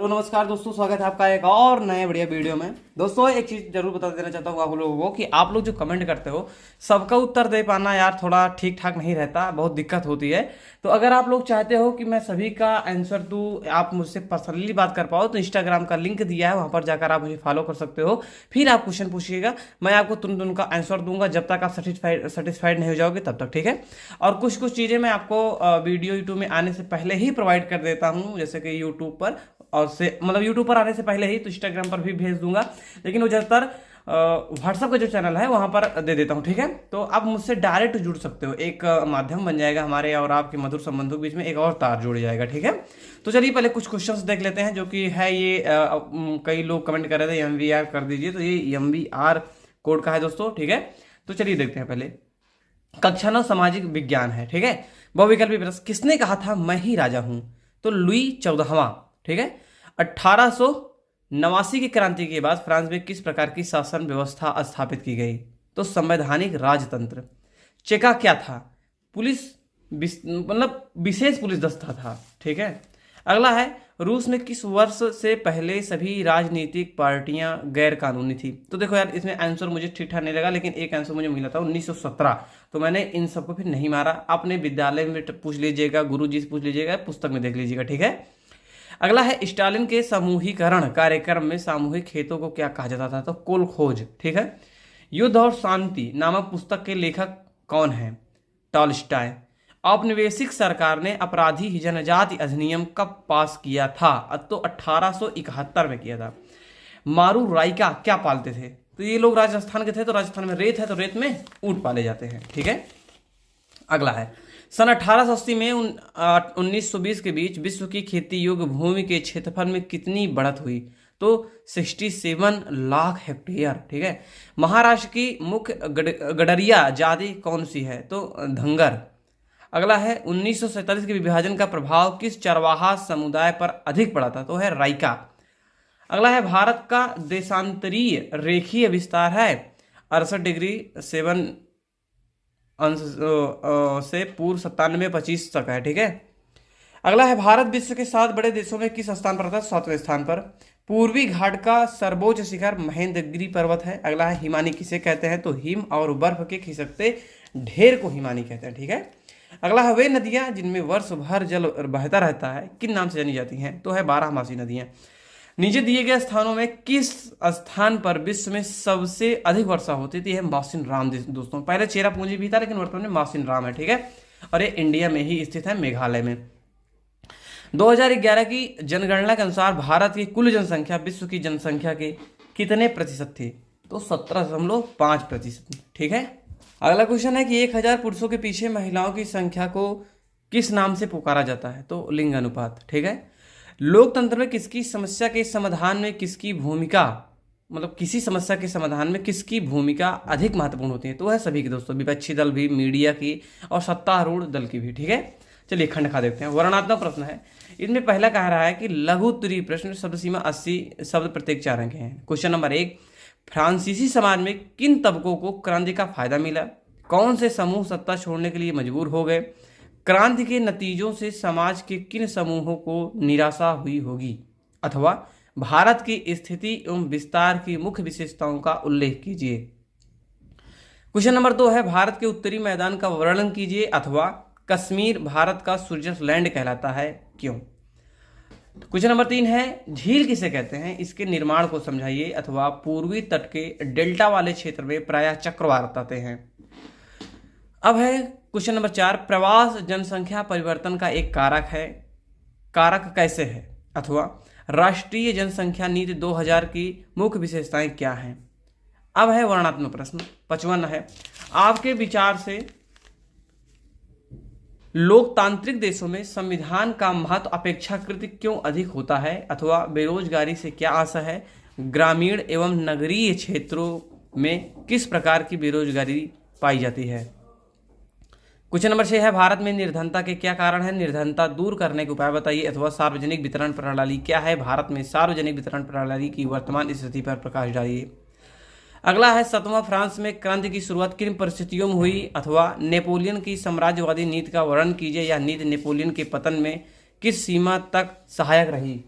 तो नमस्कार दोस्तों, स्वागत है आपका एक और नए बढ़िया वीडियो में। दोस्तों एक चीज़ जरूर बता देना चाहता हूँ आप लोगों को कि आप लोग जो कमेंट करते हो सबका उत्तर दे पाना यार थोड़ा ठीक ठाक नहीं रहता, बहुत दिक्कत होती है। तो अगर आप लोग चाहते हो कि मैं सभी का आंसर दूँ, आप मुझसे पर्सनली बात कर पाओ, तो इंस्टाग्राम का लिंक दिया है, वहाँ पर जाकर आप मुझे फॉलो कर सकते हो। फिर आप क्वेश्चन पूछिएगा, मैं आपको तुरंत उनका आंसर दूंगा जब तक आप सेटिस्फाइड नहीं हो जाओगे तब तक, ठीक है। और कुछ कुछ चीज़ें मैं आपको वीडियो यूट्यूब में आने से पहले ही प्रोवाइड कर देता हूँ, जैसे कि यूट्यूब पर और से मतलब यूट्यूब पर आने से पहले ही, तो इंस्टाग्राम पर भी भेज दूंगा, लेकिन वो ज़्यादातर व्हाट्सअप का जो चैनल है वहाँ पर दे देता हूँ, ठीक है। तो आप मुझसे डायरेक्ट जुड़ सकते हो, एक माध्यम बन जाएगा हमारे और आपके मधुर संबंधों के बीच में, एक और तार जुड़ जाएगा, ठीक है। तो चलिए पहले कुछ क्वेश्चंस देख लेते हैं, जो कि है ये कई लोग कमेंट कर रहे थे MVR कर दीजिए, तो ये MVR कोड का है दोस्तों, ठीक है। तो चलिए देखते हैं पहले। कक्षा 9 सामाजिक विज्ञान है, ठीक है। बहुविकल्पी प्रश्न, किसने कहा था मैं ही राजा हूं? तो लुई 14वां, ठीक है। 1889 की क्रांति के बाद फ्रांस में किस प्रकार की शासन व्यवस्था स्थापित की गई? तो संवैधानिक राजतंत्र। चेका क्या था? पुलिस मतलब विशेष पुलिस दस्ता था, ठीक है। अगला है, रूस में किस वर्ष से पहले सभी राजनीतिक पार्टियां गैर कानूनी थी? तो देखो यार, इसमें आंसर मुझे ठीक ठाक नहीं लगा, लेकिन एक आंसर मुझे मिला था 1917। तो मैंने इन सबको फिर नहीं मारा, अपने विद्यालय में पूछ लीजिएगा, गुरुजी से पूछ लीजिएगा, पुस्तक में देख लीजिएगा, ठीक है। अगला है, स्टालिन के समूहीकरण कार्यक्रम में सामूहिक खेतों को क्या कहा जाता था? तो कोलखोज, ठीक है। युद्ध और शांति नामक पुस्तक के लेखक कौन है? टॉलस्टॉय। औपनिवेशिक सरकार ने अपराधी जनजाति अधिनियम कब पास किया था? तो 1871 में किया था। मारू राइका क्या पालते थे? तो ये लोग राजस्थान के थे, तो राजस्थान में रेत है तो रेत में ऊंट पाले जाते हैं, ठीक है। अगला है, सन 1880 में 1920 के बीच विश्व की खेती योग्य भूमि के क्षेत्रफल में कितनी बढ़त हुई? तो 67 लाख हेक्टेयर, ठीक है। महाराष्ट्र की मुख्य गडरिया जाति कौन सी है? तो धंगर। अगला है, 1947 के विभाजन का प्रभाव किस चरवाहा समुदाय पर अधिक पड़ा था? तो है राइका। अगला है, भारत का देशांतरीय रेखीय विस्तार है 68 डिग्री 7 अंश से पूर्व 97-25 तक है, ठीक है। अगला है, भारत विश्व के 7 बड़े देशों में किस स्थान पर था? 7वें स्थान पर। पूर्वी घाट का सर्वोच्च शिखर महेंद्रगिरी पर्वत है। अगला है, हिमानी किसे कहते हैं? तो हिम और बर्फ के खिसकते ढेर को हिमानी कहते हैं, ठीक है। अगला है, वे नदियां जिनमें वर्ष भर जल बहता रहता है किन नाम से जानी जाती हैं? तो है बारहमासी नदियां। नीचे दिए गए स्थानों में किस स्थान पर विश्व में सबसे अधिक वर्षा होती थी? है मासिन राम दोस्तों। पहले चेरापूंजी भी था, लेकिन वर्तमान में मासिन राम है, ठीक है। और ये इंडिया में ही स्थित है, मेघालय में। 2011 की जनगणना के अनुसार भारत की कुल जनसंख्या विश्व की जनसंख्या के कितने प्रतिशत थी? तो 17.5%, ठीक है। अगला क्वेश्चन है कि 1000 पुरुषों के पीछे महिलाओं की संख्या को किस नाम से पुकारा जाता है? तो लिंग अनुपात, ठीक है। लोकतंत्र में किसकी समस्या के समाधान में किसकी भूमिका, मतलब किसी समस्या के समाधान में किसकी भूमिका अधिक महत्वपूर्ण होती है? तो है सभी की दोस्तों, विपक्षी दल भी, मीडिया की और सत्तारूढ़ दल की भी, ठीक है। चलिए खंड खा देखते हैं। वर्णनात्मक प्रश्न है, इनमें पहला कह रहा है कि लघु उत्तरीय प्रश्न, शब्द सीमा 80 शब्द प्रत्येक 4 अंक हैं। क्वेश्चन नंबर 1, फ्रांसीसी समाज में किन तबकों को क्रांति का फायदा मिला? कौन से समूह सत्ता छोड़ने के लिए मजबूर हो गए? क्रांति के नतीजों से समाज के किन समूहों को निराशा हुई होगी? अथवा भारत की स्थिति एवं विस्तार की मुख्य विशेषताओं का उल्लेख कीजिए। क्वेश्चन नंबर 2 है, भारत के उत्तरी मैदान का वर्णन कीजिए, अथवा कश्मीर भारत का स्विट्जरलैंड कहलाता है, क्यों? क्वेश्चन नंबर 3 है, झील किसे कहते हैं? इसके निर्माण को समझाइए, अथवा पूर्वी तट के डेल्टा वाले क्षेत्र में प्रायः चक्रवात आते हैं। अब है क्वेश्चन नंबर 4, प्रवास जनसंख्या परिवर्तन का एक कारक है, कारक कैसे है? अथवा राष्ट्रीय जनसंख्या नीति 2000 की मुख्य विशेषताएं क्या हैं? अब है वर्णनात्मक प्रश्न। 55 है, आपके विचार से लोकतांत्रिक देशों में संविधान का महत्व अपेक्षाकृत क्यों अधिक होता है? अथवा बेरोजगारी से क्या आशा है? ग्रामीण एवं नगरीय क्षेत्रों में किस प्रकार की बेरोजगारी पाई जाती है? क्वेश्चन नंबर 6 है, भारत में निर्धनता के क्या कारण है? निर्धनता दूर करने के उपाय बताइए, अथवा सार्वजनिक वितरण प्रणाली क्या है? भारत में सार्वजनिक वितरण प्रणाली की वर्तमान स्थिति पर प्रकाश डालिए। अगला है, 7वां फ्रांस में क्रांति की शुरुआत किन परिस्थितियों में हुई? अथवा नेपोलियन की साम्राज्यवादी नीति का वर्णन कीजिए, या नीति नेपोलियन के पतन में किस सीमा तक सहायक रही?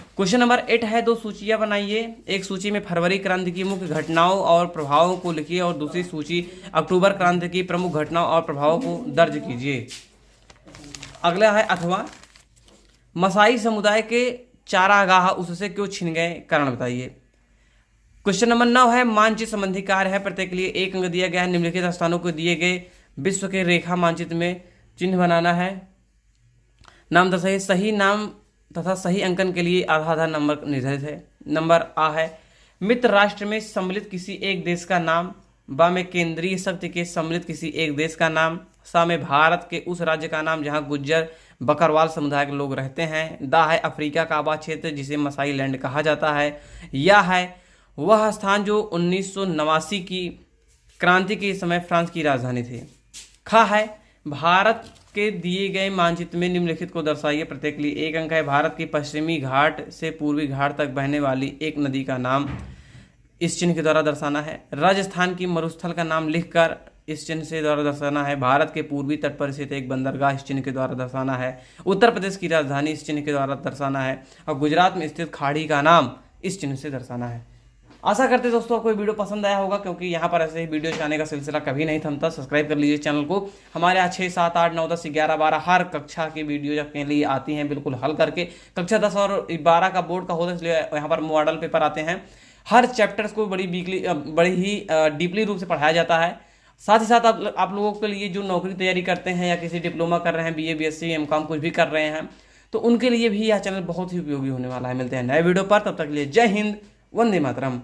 क्वेश्चन नंबर 8 है, दो सूचियां बनाइए। एक सूची में फरवरी क्रांति की मुख्य घटनाओं और प्रभावों को लिखिए और दूसरी सूची अक्टूबर क्रांति की प्रमुख घटनाओं और प्रभावों को दर्ज कीजिए। अगला है अथवा, मसाई समुदाय के चारागाह उससे क्यों छिन गए, कारण बताइए। क्वेश्चन नंबर 9 है, मानचित्र संबंधी कार्य है, प्रत्येक के लिए 1 अंक दिया गया है। निम्नलिखित स्थानों को दिए गए विश्व के रेखा मानचित्र में चिन्ह बनाना है। नाम दर्शाइए। सही नाम तथा सही अंकन के लिए आधा आधा नंबर निर्धारित है। नंबर आ है, मित्र राष्ट्र में सम्मिलित किसी एक देश का नाम। बा में केंद्रीय शक्ति के सम्मिलित किसी एक देश का नाम। सा में भारत के उस राज्य का नाम जहां गुज्जर बकरवाल समुदाय के लोग रहते हैं। दा है, अफ्रीका का आबाद क्षेत्र जिसे मसाई लैंड कहा जाता है। या है, वह स्थान जो 1989 की क्रांति के समय फ्रांस की राजधानी थी। खा है, भारत के दिए गए मानचित्र में निम्नलिखित को दर्शाइए, प्रत्येक के लिए 1 अंक है। भारत की पश्चिमी घाट से पूर्वी घाट तक बहने वाली एक नदी का नाम इस चिन्ह के द्वारा दर्शाना है। राजस्थान की मरुस्थल का नाम लिखकर इस चिन्ह से द्वारा दर्शाना है। भारत के पूर्वी तट पर स्थित एक बंदरगाह इस चिन्ह के द्वारा दर्शाना है। उत्तर प्रदेश की राजधानी इस चिन्ह के द्वारा दर्शाना है और गुजरात में स्थित खाड़ी का नाम इस चिन्ह से दर्शाना है। आशा करते दोस्तों आपको वीडियो पसंद आया होगा, क्योंकि यहाँ पर ऐसे ही वीडियो आने का सिलसिला कभी नहीं थमता। सब्सक्राइब कर लीजिए चैनल को। हमारे यहाँ 6, 7, 8, 9, 10, 11, 12 हर कक्षा की वीडियो आपके लिए आती हैं, बिल्कुल हल करके। कक्षा 10 और 12 का बोर्ड का होता है, इसलिए यहाँ पर मॉडल पेपर आते हैं। हर चैप्टर्स को बड़ी ही डीपली रूप से पढ़ाया जाता है। साथ ही साथ आप लोगों के लिए जो नौकरी तैयारी करते हैं या किसी डिप्लोमा कर रहे हैं, BA, BSc, MCOM कुछ भी कर रहे हैं, तो उनके लिए भी यह चैनल बहुत ही उपयोगी होने वाला है। मिलते हैं नए वीडियो पर, तब तक के लिए जय हिंद, वंदे मातरम।